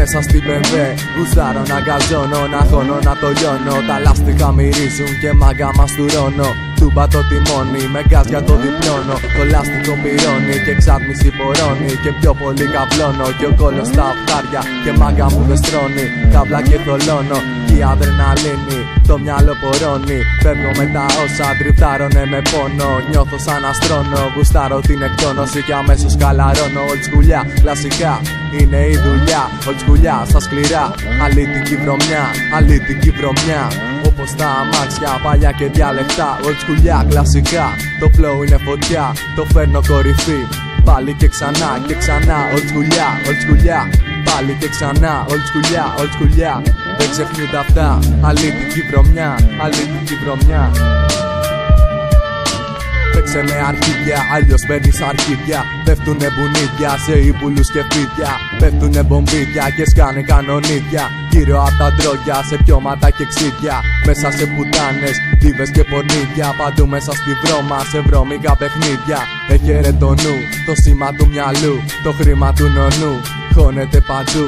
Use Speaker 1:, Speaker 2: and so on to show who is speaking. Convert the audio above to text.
Speaker 1: μέσα στην BMW. Γουστάρω να γκαζώνω, να χώνω, να το λιώνω. Τα λάστιχα μυρίζουν και μάγκα μας τουρώνω. Τούμπα το τιμόνι, με γκάζ για το διπλώνω. Το λάστιχο πυρώνει και εξάτμιση πορώνει. Και πιο πολύ καβλώνω κι ο κόλλος στα οχτάρια. Και μάγκα μου δεν στρώνει, καύλα και θολώνω. Κι η αδρεναλίνη, το μυαλό πορώνει. Φεύγω με τα όσα τριφτάρωνε με πόνο. Νιώθω σαν αστρώνω, γουστάρω την εκτόνωση και αμέσως καλαρώνω. Old σκουλιά, κλασικά είναι η δουλειά. Old σκουλιά στα σκληρά, αλήτικη βρωμιά, αλήτικη βρωμιά. Όπως τα αμάξια, παλιά και διαλεκτά. Old σκουλιά, κλασικά, το flow είναι φωτιά. Το φέρνω κορυφή, πάλι και ξανά και ξανά. Old σκουλιά, old σκουλιά, πάλι και ξανά. Old σκουλιά, old σκουλιά, δεν ξεχνιούνται αυτά. Αλήτικη βρωμιά, αλήτικη βρωμιά. Παίξε με αρχίδια, αλλιώς παίρνεις αρχίδια. Πέφτουνε μπουνίδια σε ύπουλους και φίδια. Πέφτουνε μπομπίδια και σκάνε κανονίδια. Γύρω απ' τα ντρόγια, σε πιώματα και ξύδια. Μέσα σε πουτάνες, δίβες και πορνίδια. Παντού μέσα στη βρώμα, σε βρώμικα παιχνίδια. Έχερε το νου, το σήμα του μυαλού. Το χρήμα του νονού, χώνεται παντού.